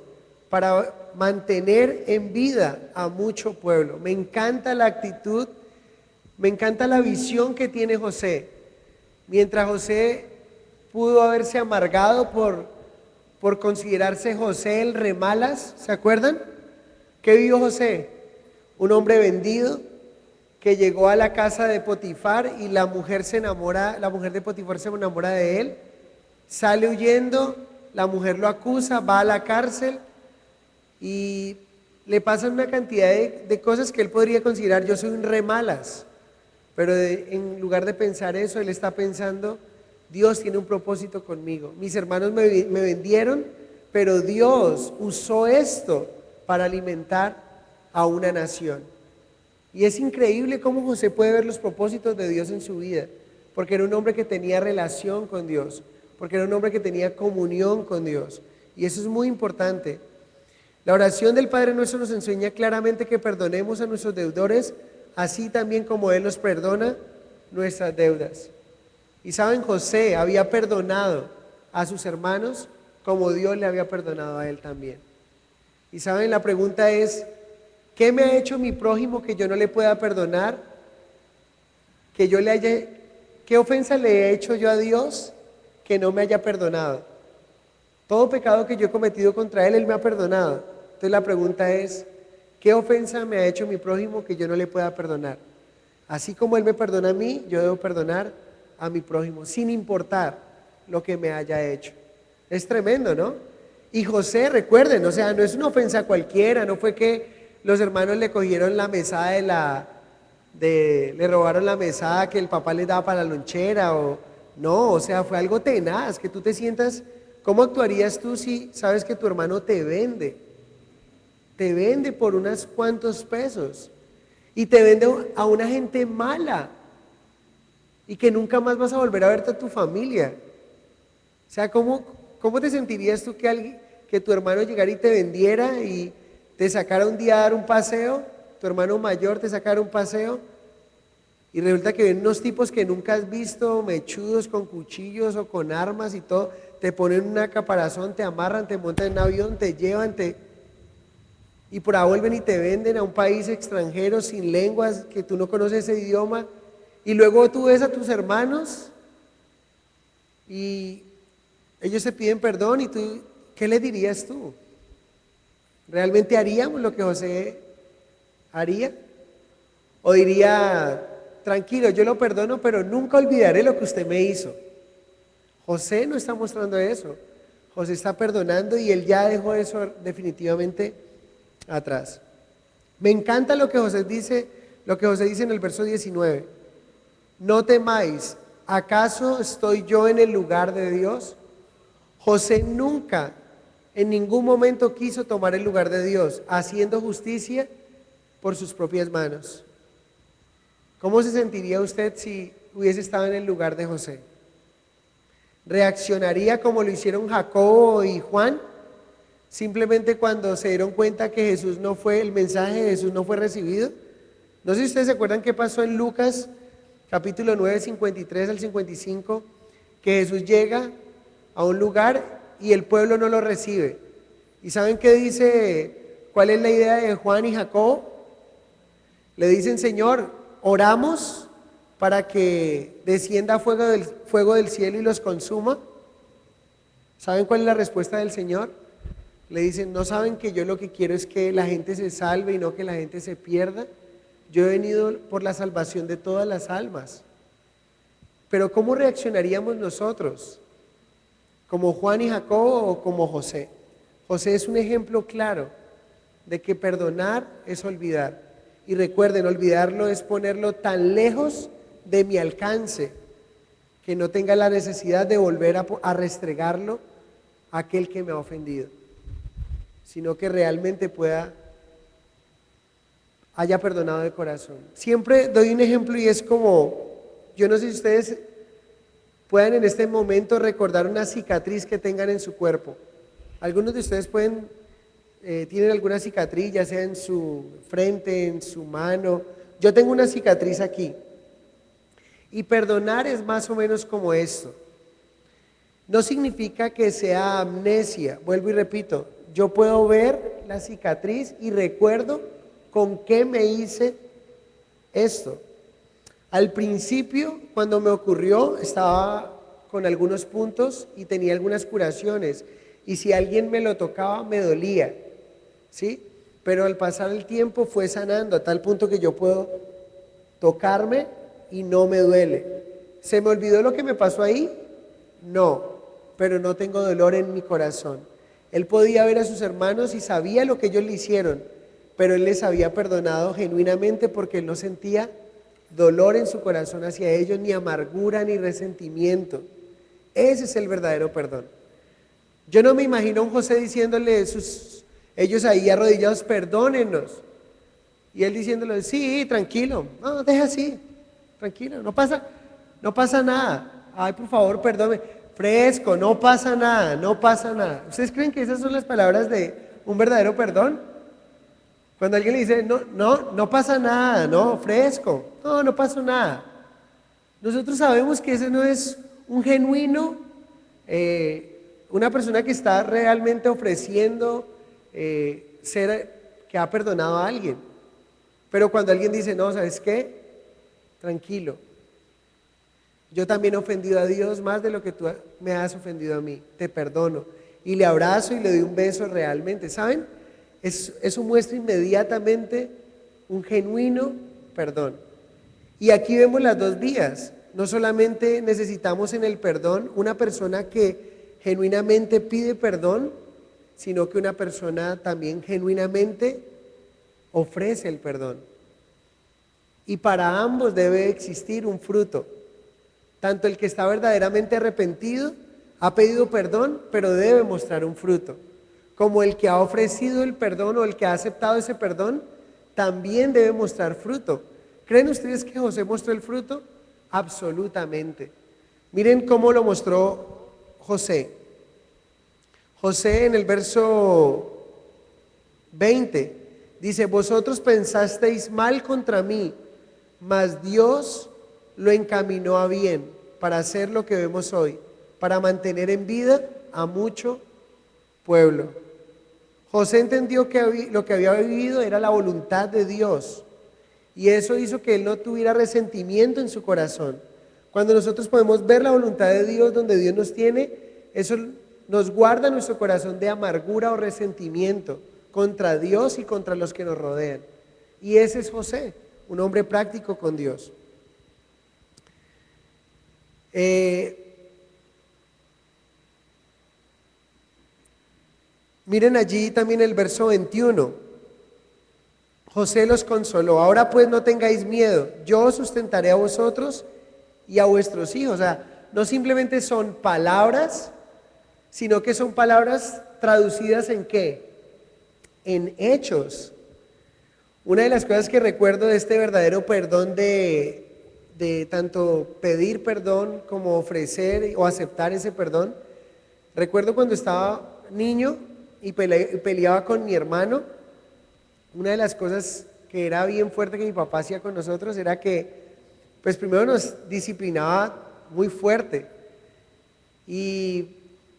para mantener en vida a mucho pueblo. Me encanta la actitud, me encanta la visión que tiene José. Mientras José pudo haberse amargado por considerarse José el remalas, ¿se acuerdan? ¿Qué vio José? Un hombre vendido que llegó a la casa de Potifar y la mujer de Potifar se enamora de él, sale huyendo, la mujer lo acusa, va a la cárcel y le pasan una cantidad de cosas que él podría considerar: yo soy un remalas. Pero en lugar de pensar eso, él está pensando: Dios tiene un propósito conmigo. Mis hermanos me vendieron, pero Dios usó esto para alimentar a una nación. Y es increíble cómo José puede ver los propósitos de Dios en su vida. porque era un hombre que tenía relación con Dios, porque era un hombre que tenía comunión con Dios. Y eso es muy importante. La oración del Padre Nuestro nos enseña claramente que perdonemos a nuestros deudores, así también como Él nos perdona nuestras deudas. Y saben, José había perdonado a sus hermanos como Dios le había perdonado a él también. Y saben, la pregunta es, ¿qué me ha hecho mi prójimo que yo no le pueda perdonar? ¿Qué ofensa le he hecho yo a Dios que no me haya perdonado? Todo pecado que yo he cometido contra Él, Él me ha perdonado. Entonces la pregunta es, ¿qué ofensa me ha hecho mi prójimo que yo no le pueda perdonar? Así como Él me perdona a mí, yo debo perdonar a mi prójimo, sin importar lo que me haya hecho. Es tremendo, ¿no? Y José, recuerden, o sea, no es una ofensa cualquiera, no fue que los hermanos le cogieron la mesada le robaron la mesada que el papá les daba para la lonchera, no, o sea, fue algo tenaz, que tú te sientas, ¿cómo actuarías tú si sabes que tu hermano te vende? Te vende por unos cuantos pesos y te vende a una gente mala y que nunca más vas a volver a verte a tu familia. O sea, ¿cómo te sentirías tú que tu hermano llegara y te vendiera y te sacara un día a dar un paseo, tu hermano mayor te sacara un paseo y resulta que ven unos tipos que nunca has visto, mechudos con cuchillos o con armas y todo, te ponen una caparazón, te amarran, te montan en un avión, te llevan, y por ahí vuelven y te venden a un país extranjero sin lenguas, que tú no conoces ese idioma, y luego tú ves a tus hermanos y ellos te piden perdón y tú, ¿qué le dirías tú? ¿Realmente haríamos lo que José haría? ¿O diría, tranquilo, yo lo perdono, pero nunca olvidaré lo que usted me hizo? José no está mostrando eso. José está perdonando y él ya dejó eso definitivamente atrás. Me encanta lo que José dice en el verso 19. No temáis, ¿acaso estoy yo en el lugar de Dios? José nunca, en ningún momento quiso tomar el lugar de Dios, haciendo justicia por sus propias manos. ¿Cómo se sentiría usted si hubiese estado en el lugar de José? ¿Reaccionaría como lo hicieron Jacobo y Juan? Simplemente cuando se dieron cuenta que el mensaje de Jesús no fue recibido. No sé si ustedes se acuerdan qué pasó en Lucas, capítulo 9, 53 al 55, que Jesús llega a un lugar y el pueblo no lo recibe. ¿Y saben qué dice? ¿Cuál es la idea de Juan y Jacobo? Le dicen, Señor, oramos para que descienda fuego del cielo y los consuma. ¿Saben cuál es la respuesta del Señor? Le dicen, ¿no saben que yo lo que quiero es que la gente se salve y no que la gente se pierda? Yo he venido por la salvación de todas las almas. Pero ¿cómo reaccionaríamos nosotros? ¿Como Juan y Jacobo o como José? José es un ejemplo claro de que perdonar es olvidar. Y recuerden, olvidarlo es ponerlo tan lejos de mi alcance que no tenga la necesidad de volver a restregarlo a aquel que me ha ofendido, sino que realmente haya perdonado de corazón. Siempre doy un ejemplo y es como, yo no sé si ustedes puedan en este momento recordar una cicatriz que tengan en su cuerpo. Algunos de ustedes tienen alguna cicatriz, ya sea en su frente, en su mano. Yo tengo una cicatriz aquí. Y perdonar es más o menos como esto. No significa que sea amnesia, vuelvo y repito, yo puedo ver la cicatriz y recuerdo con qué me hice esto. Al principio, cuando me ocurrió, estaba con algunos puntos y tenía algunas curaciones. Y si alguien me lo tocaba, me dolía, ¿sí? Pero al pasar el tiempo fue sanando a tal punto que yo puedo tocarme y no me duele. ¿Se me olvidó lo que me pasó ahí? No, pero no tengo dolor en mi corazón. Él podía ver a sus hermanos y sabía lo que ellos le hicieron, pero él les había perdonado genuinamente porque él no sentía dolor en su corazón hacia ellos, ni amargura, ni resentimiento. Ese es el verdadero perdón. Yo no me imagino a un José diciéndole ellos ahí arrodillados, perdónenos. Y él diciéndole, sí, tranquilo, no, deja así, tranquilo, no pasa. no pasa nada. Ay, por favor, perdónme. Fresco, no pasa nada, no pasa nada. ¿Ustedes creen que esas son las palabras de un verdadero perdón? Cuando alguien le dice, no, no, no pasa nada, no, fresco, no, no pasó nada. Nosotros sabemos que ese no es un genuino, una persona que está realmente ofreciendo que ha perdonado a alguien. Pero cuando alguien dice, no, ¿sabes qué? Tranquilo. Yo también he ofendido a Dios más de lo que tú me has ofendido a mí. Te perdono. Y le abrazo y le doy un beso realmente. ¿Saben? Eso muestra inmediatamente un genuino perdón. Y aquí vemos las dos vías. No solamente necesitamos en el perdón una persona que genuinamente pide perdón, sino que una persona también genuinamente ofrece el perdón. Y para ambos debe existir un fruto. Tanto el que está verdaderamente arrepentido ha pedido perdón, pero debe mostrar un fruto. Como el que ha ofrecido el perdón o el que ha aceptado ese perdón, también debe mostrar fruto. ¿Creen ustedes que José mostró el fruto? Absolutamente. Miren cómo lo mostró José. José en el verso 20 dice, vosotros pensasteis mal contra mí, mas Dios lo encaminó a bien para hacer lo que vemos hoy, para mantener en vida a mucho pueblo. José entendió que lo que había vivido era la voluntad de Dios y eso hizo que él no tuviera resentimiento en su corazón. Cuando nosotros podemos ver la voluntad de Dios donde Dios nos tiene, eso nos guarda nuestro corazón de amargura o resentimiento contra Dios y contra los que nos rodean. Y ese es José, un hombre práctico con Dios. Miren allí también el verso 21. José los consoló. Ahora pues no tengáis miedo, yo os sustentaré a vosotros y a vuestros hijos. O sea, no simplemente son palabras, sino que son palabras traducidas ¿en qué? En hechos. Una de las cosas que recuerdo de este verdadero perdón de tanto pedir perdón como ofrecer o aceptar ese perdón, recuerdo cuando estaba niño y peleaba con mi hermano. Una de las cosas que era bien fuerte que mi papá hacía con nosotros era que, pues primero nos disciplinaba muy fuerte y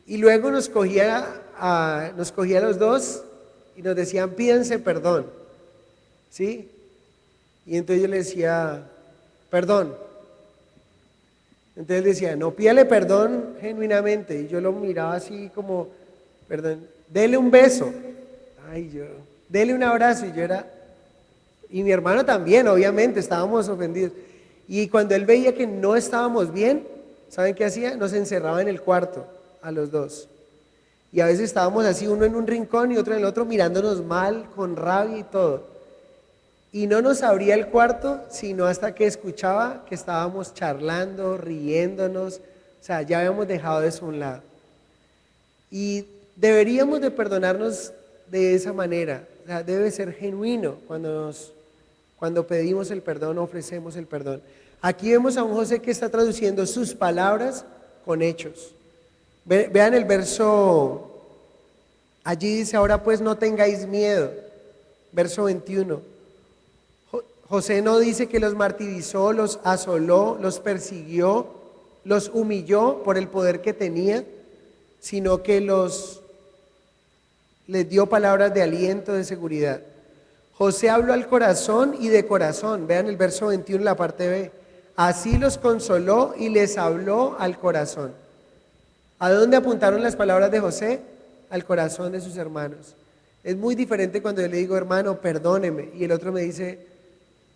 luego nos cogía a los dos y nos decían pídanse perdón, ¿sí? Y entonces yo le decía, perdón. Entonces él decía, no, pídale perdón genuinamente. Y yo lo miraba así como, perdón, dele un beso. Ay, dele un abrazo. Y mi hermano también, obviamente, estábamos ofendidos. Y cuando él veía que no estábamos bien, ¿saben qué hacía? Nos encerraba en el cuarto, a los dos. Y a veces estábamos así, uno en un rincón y otro en el otro, mirándonos mal, con rabia y todo. Y no nos abría el cuarto, sino hasta que escuchaba que estábamos charlando, riéndonos. O sea, ya habíamos dejado eso a un lado. Y deberíamos de perdonarnos de esa manera. O sea, debe ser genuino cuando pedimos el perdón, ofrecemos el perdón. Aquí vemos a un José que está traduciendo sus palabras con hechos. Vean el verso, allí dice, ahora pues no tengáis miedo. Verso 21. José no dice que los martirizó, los asoló, los persiguió, los humilló por el poder que tenía, sino que les dio palabras de aliento, de seguridad. José habló al corazón y de corazón. Vean el verso 21, la parte B. Así los consoló y les habló al corazón. ¿A dónde apuntaron las palabras de José? Al corazón de sus hermanos. Es muy diferente cuando yo le digo, hermano, perdóneme, y el otro me dice,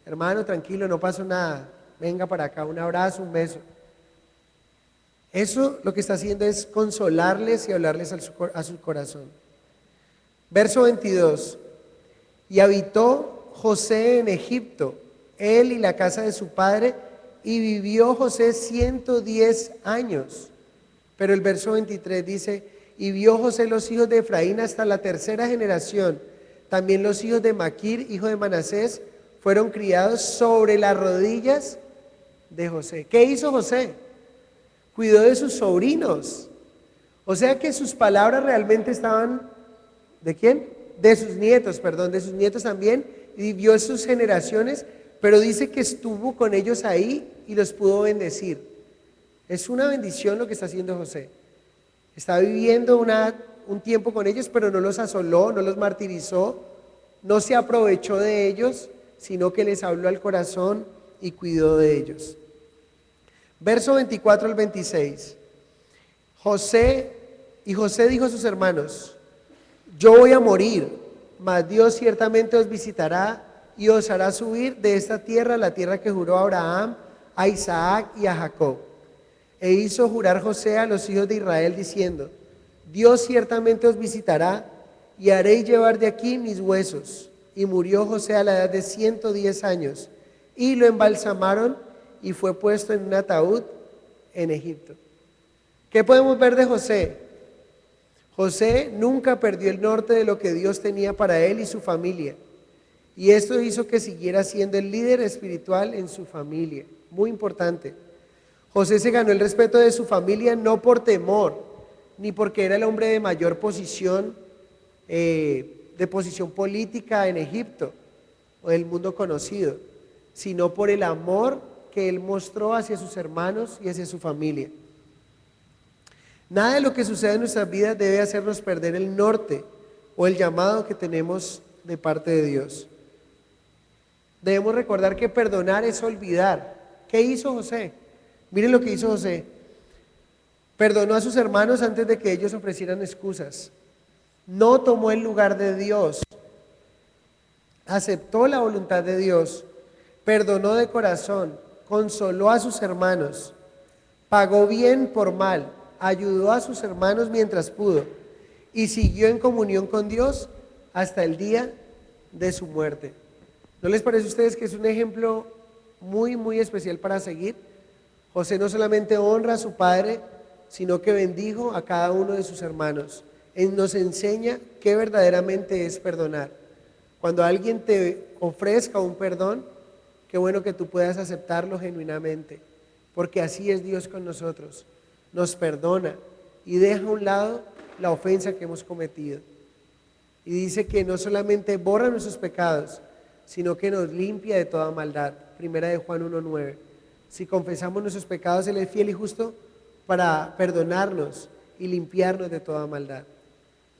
hermano, tranquilo, no pasó nada, venga para acá, un abrazo, un beso. Eso lo que está haciendo es consolarles y hablarles a su corazón. Verso 22. Y habitó José en Egipto, él y la casa de su padre, y vivió José 110 años. Pero el verso 23 dice, y vio José los hijos de Efraín hasta la tercera generación. También los hijos de Maquir, hijo de Manasés, fueron criados sobre las rodillas de José. ¿Qué hizo José? Cuidó de sus sobrinos. O sea que sus palabras realmente estaban, ¿de quién? De sus nietos, perdón, de sus nietos también, y vio sus generaciones, pero dice que estuvo con ellos ahí y los pudo bendecir. Es una bendición lo que está haciendo José. Está viviendo un tiempo con ellos, pero no los asoló, no los martirizó, no se aprovechó de ellos, sino que les habló al corazón y cuidó de ellos. Verso 24 al 26. José dijo a sus hermanos: yo voy a morir, mas Dios ciertamente os visitará y os hará subir de esta tierra, la tierra que juró a Abraham, a Isaac y a Jacob. E hizo jurar José a los hijos de Israel diciendo: Dios ciertamente os visitará y haréis llevar de aquí mis huesos. Y murió José a la edad de 110 años y lo embalsamaron y fue puesto en un ataúd en Egipto. ¿Qué podemos ver de José? José nunca perdió el norte de lo que Dios tenía para él y su familia. Y esto hizo que siguiera siendo el líder espiritual en su familia. Muy importante. José se ganó el respeto de su familia no por temor, ni porque era el hombre de mayor posición, de posición política en Egipto o del mundo conocido, sino por el amor que él mostró hacia sus hermanos y hacia su familia. Nada de lo que sucede en nuestras vidas debe hacernos perder el norte o el llamado que tenemos de parte de Dios. Debemos recordar que perdonar es olvidar. ¿Qué hizo José? Miren lo que hizo José. Perdonó a sus hermanos antes de que ellos ofrecieran excusas. No tomó el lugar de Dios. Aceptó la voluntad de Dios. Perdonó de corazón. Consoló a sus hermanos. Pagó bien por mal. Ayudó a sus hermanos mientras pudo. Y siguió en comunión con Dios hasta el día de su muerte. ¿No les parece a ustedes que es un ejemplo muy, muy especial para seguir? José no solamente honra a su padre, sino que bendijo a cada uno de sus hermanos. Él nos enseña qué verdaderamente es perdonar. Cuando alguien te ofrezca un perdón, qué bueno que tú puedas aceptarlo genuinamente, porque así es Dios con nosotros. Nos perdona y deja a un lado la ofensa que hemos cometido. Y dice que no solamente borra nuestros pecados, sino que nos limpia de toda maldad. Primera de Juan 1:9. Si confesamos nuestros pecados, Él es fiel y justo para perdonarnos y limpiarnos de toda maldad.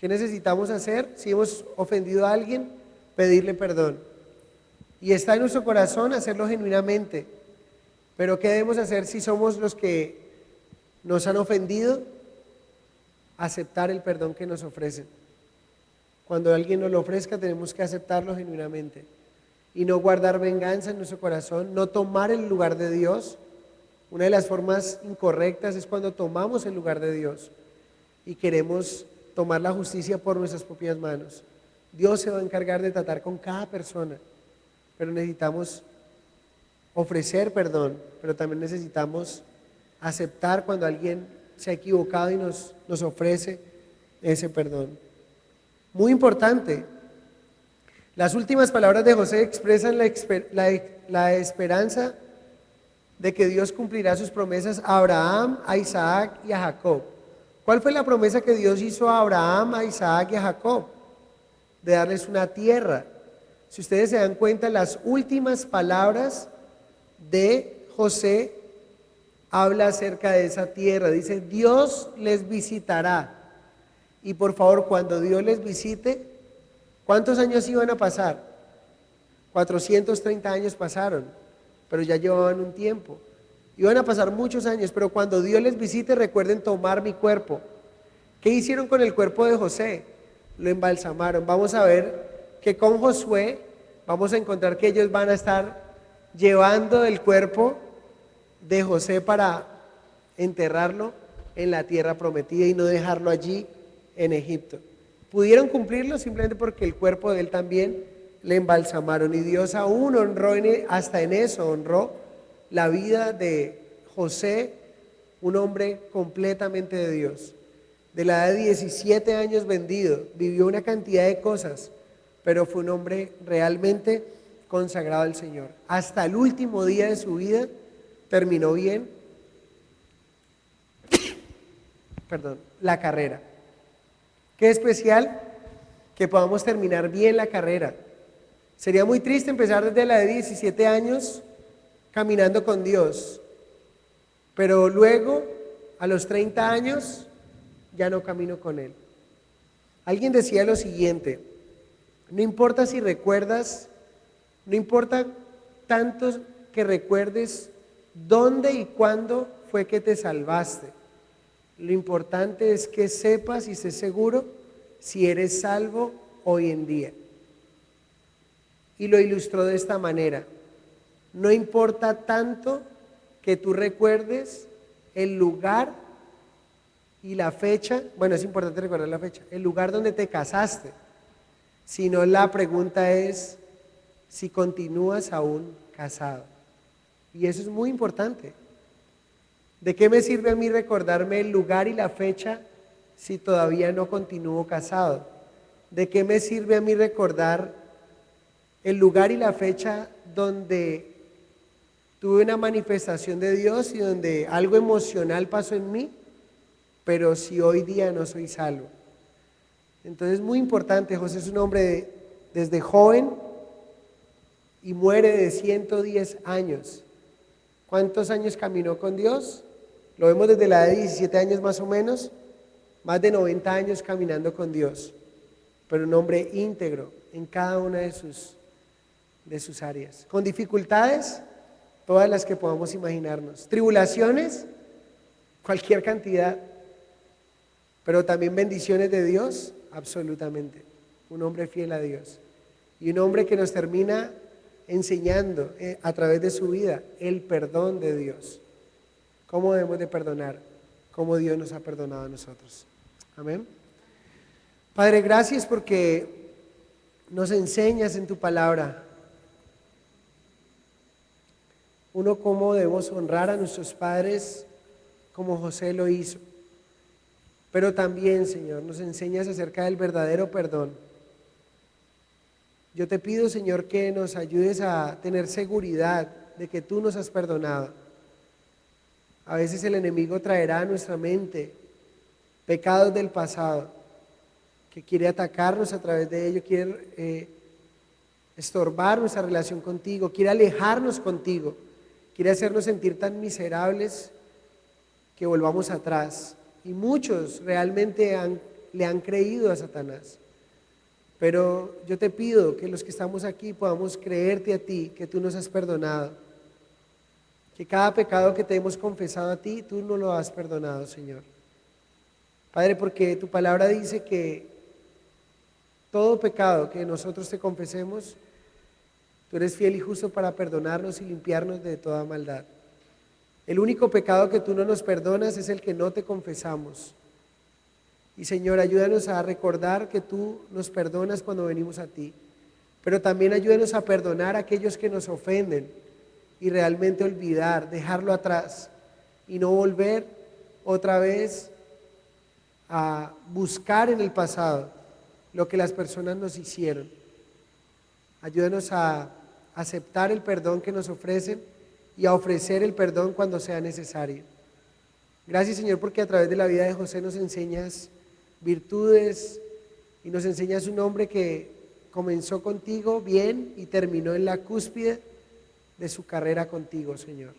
¿Qué necesitamos hacer? Si hemos ofendido a alguien, pedirle perdón. Y está en nuestro corazón hacerlo genuinamente. Pero ¿qué debemos hacer si somos los que nos han ofendido? Aceptar el perdón que nos ofrecen. Cuando alguien nos lo ofrezca, tenemos que aceptarlo genuinamente. Y no guardar venganza en nuestro corazón, no tomar el lugar de Dios. Una de las formas incorrectas es cuando tomamos el lugar de Dios y queremos tomar la justicia por nuestras propias manos. Dios se va a encargar de tratar con cada persona, pero necesitamos ofrecer perdón, pero también necesitamos aceptar cuando alguien se ha equivocado y nos ofrece ese perdón. Muy importante. Las últimas palabras de José expresan la esperanza de que Dios cumplirá sus promesas a Abraham, a Isaac y a Jacob. ¿Cuál fue la promesa que Dios hizo a Abraham, a Isaac y a Jacob? De darles una tierra. Si ustedes se dan cuenta, las últimas palabras de José habla acerca de esa tierra. Dice: Dios les visitará. Y por favor, cuando Dios les visite, ¿cuántos años iban a pasar? 430 años pasaron, pero ya llevaban un tiempo. Iban a pasar muchos años, pero cuando Dios les visite, recuerden tomar mi cuerpo. ¿Qué hicieron con el cuerpo de José? Lo embalsamaron. Vamos a ver que con Josué vamos a encontrar que ellos van a estar llevando el cuerpo de José para enterrarlo en la tierra prometida y no dejarlo allí en Egipto. Pudieron cumplirlo simplemente porque el cuerpo de él también le embalsamaron, y Dios aún honró, hasta en eso honró la vida de José, un hombre completamente de Dios. De la edad de 17 años vendido, vivió una cantidad de cosas, pero fue un hombre realmente consagrado al Señor. Hasta el último día de su vida terminó bien, perdón, la carrera. Qué especial que podamos terminar bien la carrera. Sería muy triste empezar desde la de 17 años caminando con Dios, pero luego, a los 30 años, ya no camino con Él. Alguien decía lo siguiente: no importa si recuerdas, no importa tanto que recuerdes dónde y cuándo fue que te salvaste. Lo importante es que sepas y estés seguro si eres salvo hoy en día. Y lo ilustró de esta manera: no importa tanto que tú recuerdes el lugar y la fecha, bueno, es importante recordar la fecha, el lugar donde te casaste, sino la pregunta es si continúas aún casado. Y eso es muy importante. ¿De qué me sirve a mí recordarme el lugar y la fecha si todavía no continúo casado? ¿De qué me sirve a mí recordar el lugar y la fecha donde tuve una manifestación de Dios y donde algo emocional pasó en mí, pero si hoy día no soy salvo? Entonces es muy importante. José es un hombre desde joven y muere de 110 años. ¿Cuántos años caminó con Dios? Lo vemos desde la edad de 17 años más o menos, más de 90 años caminando con Dios, pero un hombre íntegro en cada una de sus áreas. Con dificultades, todas las que podamos imaginarnos. Tribulaciones, cualquier cantidad, pero también bendiciones de Dios, absolutamente. Un hombre fiel a Dios y un hombre que nos termina enseñando a través de su vida el perdón de Dios. ¿Cómo debemos de perdonar? Cómo Dios nos ha perdonado a nosotros. Amén. Padre, gracias porque nos enseñas en tu palabra, uno, cómo debemos honrar a nuestros padres como José lo hizo. Pero también, Señor, nos enseñas acerca del verdadero perdón. Yo te pido, Señor, que nos ayudes a tener seguridad de que tú nos has perdonado. A veces el enemigo traerá a nuestra mente pecados del pasado, que quiere atacarnos a través de ello, quiere estorbar nuestra relación contigo, quiere alejarnos contigo, quiere hacernos sentir tan miserables que volvamos atrás. Y muchos realmente le han creído a Satanás. Pero yo te pido que los que estamos aquí podamos creerte a ti, que tú nos has perdonado, que cada pecado que te hemos confesado a ti, tú no lo has perdonado, Señor. Padre, porque tu palabra dice que todo pecado que nosotros te confesemos, tú eres fiel y justo para perdonarnos y limpiarnos de toda maldad. El único pecado que tú no nos perdonas es el que no te confesamos. Y Señor, ayúdanos a recordar que tú nos perdonas cuando venimos a ti, pero también ayúdanos a perdonar a aquellos que nos ofenden y realmente olvidar, dejarlo atrás y no volver otra vez a buscar en el pasado lo que las personas nos hicieron. Ayúdanos a aceptar el perdón que nos ofrecen y a ofrecer el perdón cuando sea necesario. Gracias, Señor, porque a través de la vida de José nos enseñas virtudes y nos enseñas un hombre que comenzó contigo bien y terminó en la cúspide de su carrera contigo, Señor.